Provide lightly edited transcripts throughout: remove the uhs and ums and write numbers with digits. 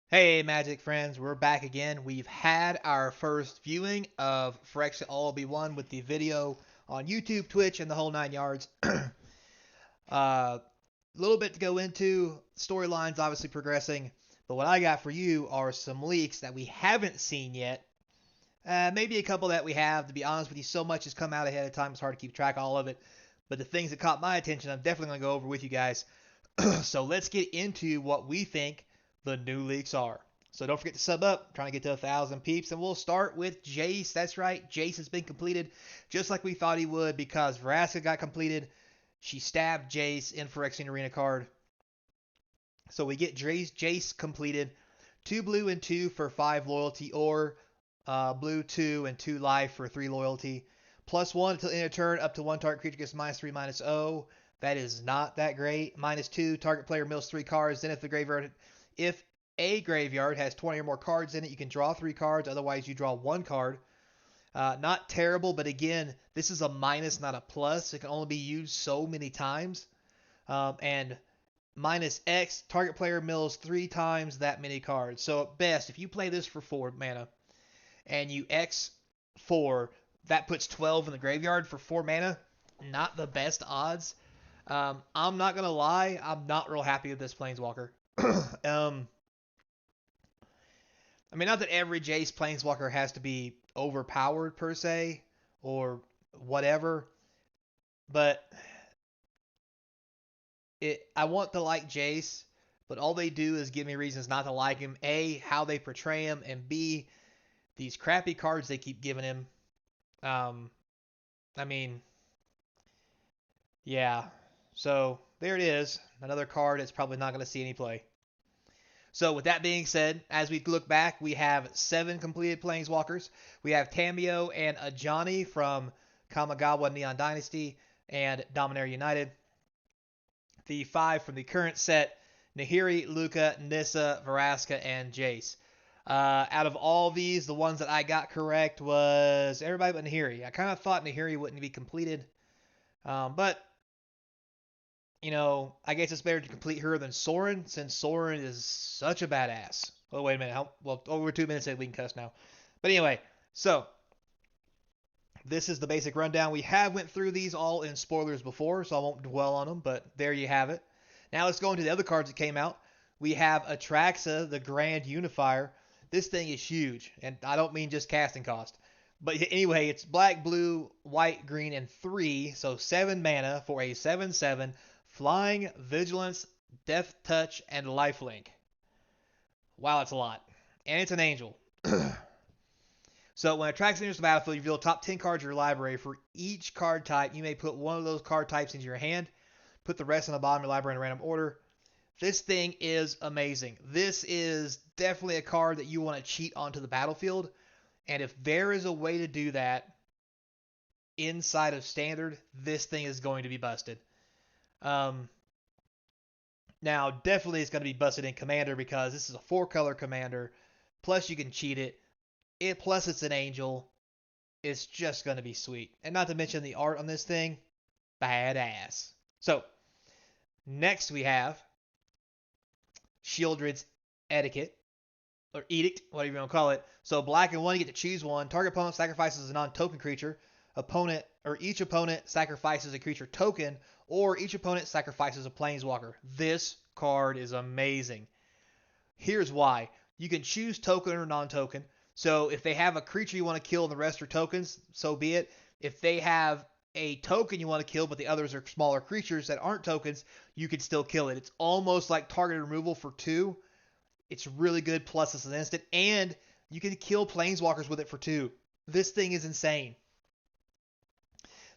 Hey, Magic friends, we're back again. We've had our first viewing of Phyrexia All Be One with the video on YouTube, Twitch, and the whole 9 yards. A little bit to go into. Storylines obviously progressing, but what I got for you are some leaks that we haven't seen yet. Maybe a couple that we have. To be honest with you, so much has come out ahead of time, it's hard to keep track of all of it. But the things that caught my attention, I'm definitely going to go over with you guys. So let's get into what we think the new leaks are. So don't forget to sub up. I'm trying to get to 1,000 peeps, and we'll start with Jace. That's right, Jace has been completed just like we thought he would because Vraska got completed. She stabbed Jace in Phyrexian Arena card. So we get Jace completed. 2 blue and 2 for 5 loyalty, or blue 2 and 2 life for 3 loyalty. +1 until end of turn, up to 1 target creature gets -3/-0. That is not that great. -2, target player mills 3 cards. Then if a graveyard has 20 or more cards in it, you can draw 3 cards. Otherwise, you draw 1 card. Not terrible, but again, this is a minus, not a plus. It can only be used so many times. And -X, target player mills 3 times that many cards. So at best, if you play this for 4 mana and you X 4, that puts 12 in the graveyard for 4 mana. Not the best odds. I'm not going to lie, I'm not real happy with this Planeswalker. um, I mean, not that every Jace Planeswalker has to be overpowered per se, or whatever, but I want to like Jace, but all they do is give me reasons not to like him. A, how they portray him, and B, these crappy cards they keep giving him. Um, I mean, yeah. So there it is. Another card that's probably not going to see any play. So with that being said, as we look back, we have 7 completed Planeswalkers. We have Tamiyo and Ajani from Kamigawa Neon Dynasty and Dominaria United. The 5 from the current set, Nahiri, Luca, Nissa, Vraska, and Jace. Out of all these, the ones that I got correct was everybody but Nahiri. I kind of thought Nahiri wouldn't be completed, but I guess it's better to complete her than Soren, since Soren is such a badass. Oh, wait a minute. Well, over 2 minutes in, we can cuss now. But anyway, so this is the basic rundown. We have went through these all in spoilers before, so I won't dwell on them, but there you have it. Now let's go into the other cards that came out. We have Atraxa, the Grand Unifier. This thing is huge, and I don't mean just casting cost. But anyway, it's black, blue, white, green, and 3, so 7 mana for a 7/7 flying, vigilance, death touch, and lifelink. Wow, that's a lot. And it's an angel. So when Atraxa enters the battlefield, you reveal top 10 cards of your library. For each card type, you may put one of those card types into your hand. Put the rest on the bottom of your library in a random order. This thing is amazing. This is definitely a card that you want to cheat onto the battlefield. And if there is a way to do that inside of Standard, this thing is going to be busted. Now, definitely it's going to be busted in Commander because this is a 4-color Commander. Plus, you can cheat it. Plus, it's an angel. It's just going to be sweet. And not to mention the art on this thing, badass. So, next we have Shieldred's Etiquette, or Edict, whatever you want to call it. So, black and 1, you get to choose one. Target opponent sacrifices a non-token creature. Each opponent sacrifices a creature token, or each opponent sacrifices a planeswalker. This card is amazing. Here's why. You can choose token or non-token. So if they have a creature you want to kill and the rest are tokens, so be it. If they have a token you want to kill but the others are smaller creatures that aren't tokens, you can still kill it. It's almost like target removal for 2. It's really good, plus it's an instant, and you can kill planeswalkers with it for 2. This thing is insane.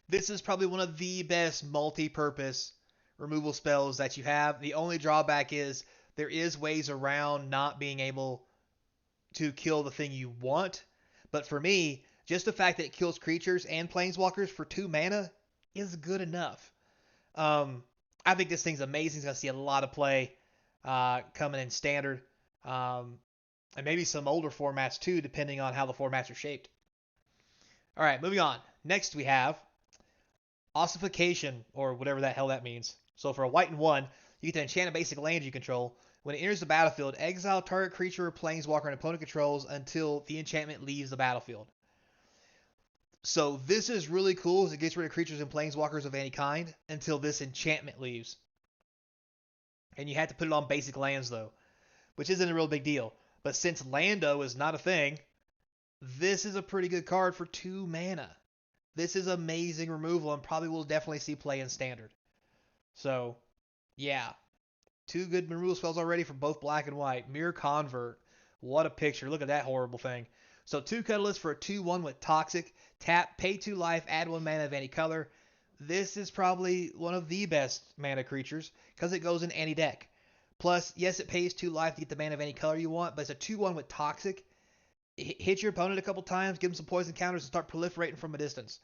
This is probably one of the best multi-purpose removal spells that you have. The only drawback is there is ways around not being able to kill the thing you want. But for me, just the fact that it kills creatures and planeswalkers for 2 mana is good enough. I think this thing's amazing. It's going to see a lot of play coming in Standard. And maybe some older formats too, depending on how the formats are shaped. All right, moving on. Next we have Ossification, or whatever that hell that means. So for a white and 1, You get to enchant a basic land you control. When it enters the battlefield, exile target creature or planeswalker an opponent controls until the enchantment leaves the battlefield. So this is really cool as it gets rid of creatures and planeswalkers of any kind until this enchantment leaves. And you have to put it on basic lands though, which isn't a real big deal. But since Lando is not a thing, this is a pretty good card for 2 mana. This is amazing removal and probably will definitely see play in Standard. So, yeah. 2 good removal spells already for both black and white. Mirror Convert. What a picture. Look at that horrible thing. So 2 Catalysts for a 2/1 with Toxic. Tap, pay 2 life, add 1 mana of any color. This is probably one of the best mana creatures because it goes in any deck. Plus, yes, it pays 2 life to get the mana of any color you want, but it's a 2/1 with Toxic. Hit your opponent a couple times, give them some poison counters, and start proliferating from a distance.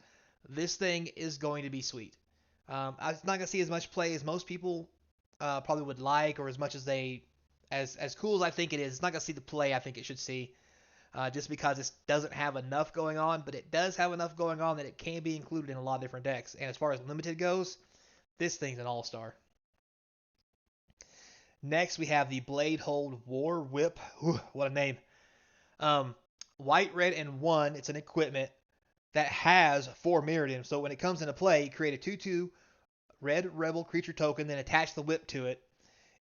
This thing is going to be sweet. I'm not going to see as much play as most people probably would like, or as much as they, as cool as I think it is. It's not going to see the play I think it should see, just because it doesn't have enough going on, but it does have enough going on that it can be included in a lot of different decks. And as far as limited goes, this thing's an all-star. Next, we have the Bladehold War Whip. Whew, what a name. White, red, and 1. It's an equipment that has 4 Mirrodin. So when it comes into play, create a 2/2 red rebel creature token, then attach the whip to it.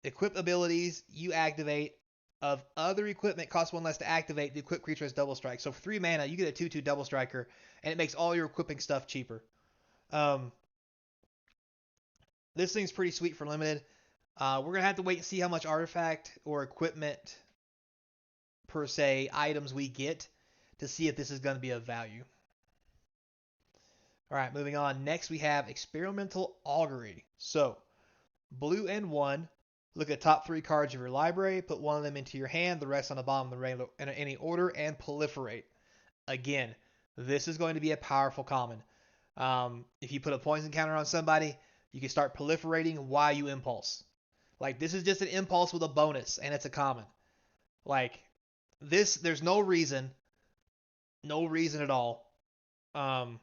Equip abilities you activate of other equipment cost 1 less to activate. The equipped creature has double strike. So for 3 mana, you get a 2/2 double striker, and it makes all your equipping stuff cheaper. This thing's pretty sweet for limited. We're going to have to wait and see how much artifact or equipment per se items we get to see if this is going to be of value. All right, moving on. Next, we have Experimental Augury. So, blue and 1. Look at the top 3 cards of your library. Put 1 of them into your hand, the rest on the bottom of the rainbow in any order, and proliferate. Again, this is going to be a powerful common. If you put a poison counter on somebody, you can start proliferating while you impulse. Like, this is just an impulse with a bonus, and it's a common. Like, this, there's no reason at all, to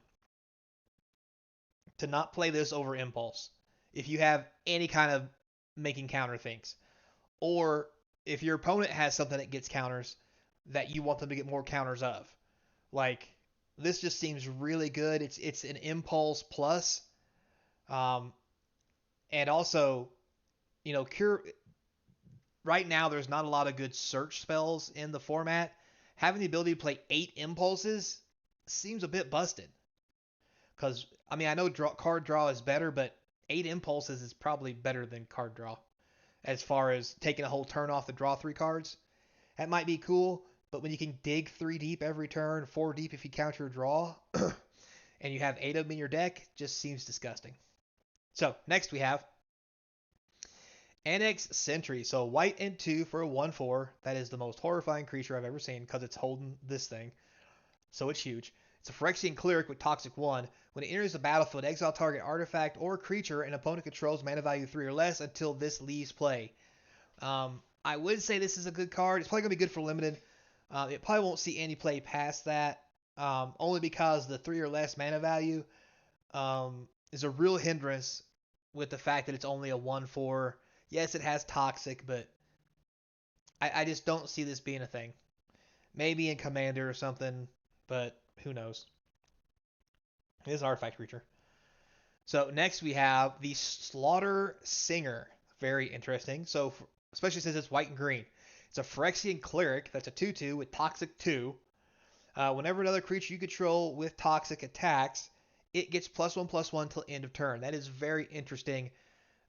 not play this over impulse. If you have any kind of making counter things, or if your opponent has something that gets counters that you want them to get more counters of, like this just seems really good. It's an impulse plus, and also, cure. Right now, there's not a lot of good search spells in the format. Having the ability to play 8 impulses seems a bit busted. Because, I mean, I know card draw is better, but 8 impulses is probably better than card draw. As far as taking a whole turn off to draw 3 cards. That might be cool, but when you can dig 3 deep every turn, 4 deep if you count your draw, and you have 8 of them in your deck, just seems disgusting. So, next we have Annex Sentry. So, white and 2 for a 1/4. That is the most horrifying creature I've ever seen because it's holding this thing. So, it's huge. It's a Phyrexian Cleric with Toxic 1. When it enters the battlefield, exile target artifact or creature an opponent controls mana value 3 or less until this leaves play. I would say this is a good card. It's probably going to be good for limited. It probably won't see any play past that, only because the 3 or less mana value is a real hindrance with the fact that it's only a 1/4. Yes, it has Toxic, but I just don't see this being a thing. Maybe in Commander or something, but who knows. It is an artifact creature. So next we have the Slaughter Singer. Very interesting. So especially since it's white and green. It's a Phyrexian Cleric. That's a 2/2 with Toxic 2. Whenever another creature you control with Toxic attacks, it gets +1/+1 till end of turn. That is very interesting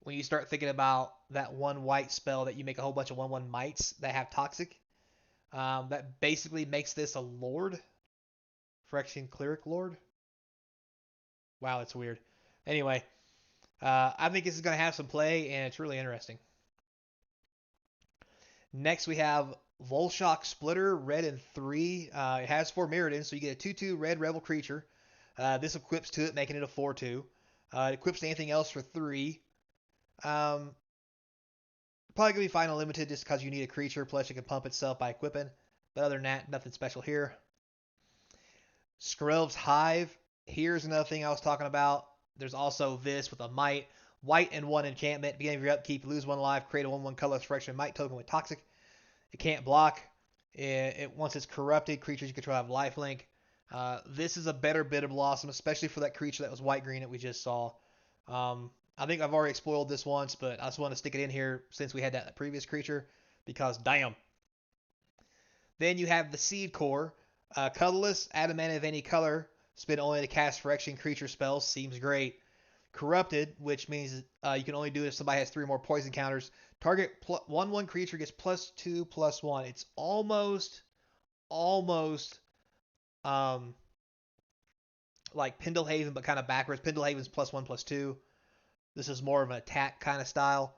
when you start thinking about that 1 white spell that you make a whole bunch of 1/1 mites that have Toxic. That basically makes this a Lord. Phyrexian Cleric Lord. Wow, that's weird. Anyway, I think this is going to have some play, and it's really interesting. Next, we have Volshock Splitter, red and 3. It has 4 Mirrodin, so you get a 2/2 red rebel creature. This equips to it, making it a 4/2. It equips to anything else for 3. Probably going to be fine unlimited just because you need a creature, plus it can pump itself by equipping. But other than that, nothing special here. Skrelv's Hive. Here's another thing I was talking about. There's also this with a Might. White and 1 enchantment. Beginning of your upkeep, lose 1 life, create a 1/1 colorless Phyrexia Might token with Toxic. It can't block. Once it's corrupted, creatures you control have lifelink. This is a better Bit of Blossom, especially for that creature that was white-green that we just saw. I think I've already spoiled this once, but I just want to stick it in here since we had that previous creature, because damn. Then you have the Seed Core. Colorless, add a mana of any color. Spend only to cast Phyrexian creature spells. Seems great. Corrupted, which means you can only do it if somebody has 3 or more poison counters. Target 1/1 creature gets +2/+1. It's almost like Pendlehaven, but kind of backwards. Pendlehaven's +1/+2. This is more of an attack kind of style,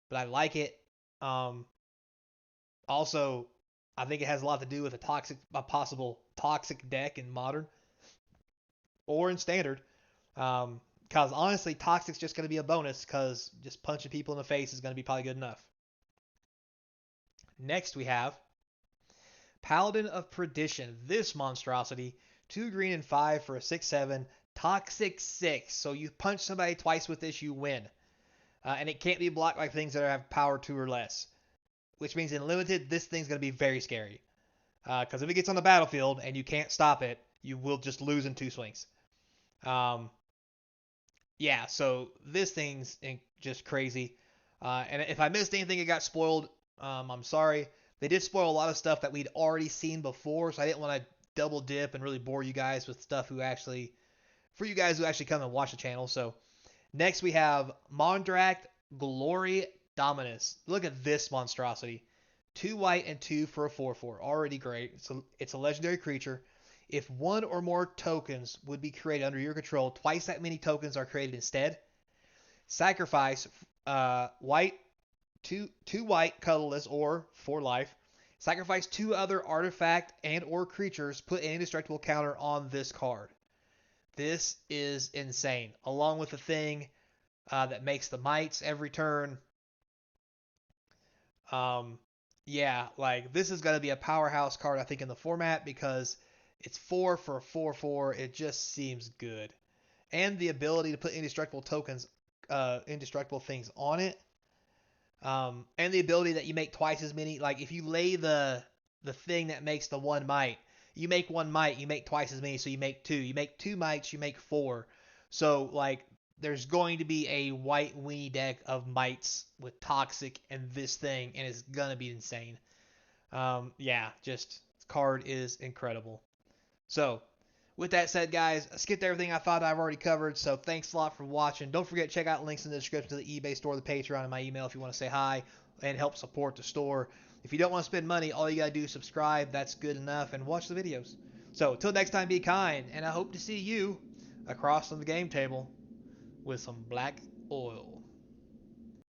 but I like it. Also, I think it has a lot to do with a possible toxic deck in modern or in standard. Because honestly, Toxic's just going to be a bonus, because just punching people in the face is going to be probably good enough. Next we have Paladin of Perdition. This monstrosity, 2 green and 5 for a 6/7, Toxic 6. So you punch somebody twice with this, you win. And it can't be blocked by things that have power 2 or less. Which means in limited, this thing's going to be very scary. Because if it gets on the battlefield and you can't stop it, you will just lose in 2 swings. Yeah, so this thing's just crazy. And if I missed anything, it got spoiled. I'm sorry. They did spoil a lot of stuff that we'd already seen before, so I didn't want to double dip and really bore you guys with stuff for you guys who actually come and watch the channel. So next we have Mondract Glory Dominus. Look at this monstrosity. 2 white and 2 for a 4/4. Already great. It's a legendary creature. If 1 or more tokens would be created under your control, twice that many tokens are created instead. Sacrifice white, 2 white, colorless, or 4 life. Sacrifice 2 other artifact and or creatures. Put an indestructible counter on this card. This is insane. Along with the thing that makes the mites every turn. Yeah, like this is going to be a powerhouse card, I think, in the format, because it's 4 for a 4/4. It just seems good. And the ability to put indestructible tokens, indestructible things on it. And the ability that you make twice as many. Like if you lay the thing that makes the 1 mite, you make 1 mite, you make twice as many, so you make 2. You make 2 mites, you make 4. So like there's going to be a white weenie deck of mites with Toxic and this thing, and it's gonna be insane. Yeah, just card is incredible. So, with that said, guys, I skipped everything I thought I've already covered, so thanks a lot for watching. Don't forget to check out links in the description to the eBay store, the Patreon, and my email if you want to say hi and help support the store. If you don't want to spend money, all you got to do is subscribe. That's good enough, and watch the videos. So, until next time, be kind, and I hope to see you across on the game table with some black oil.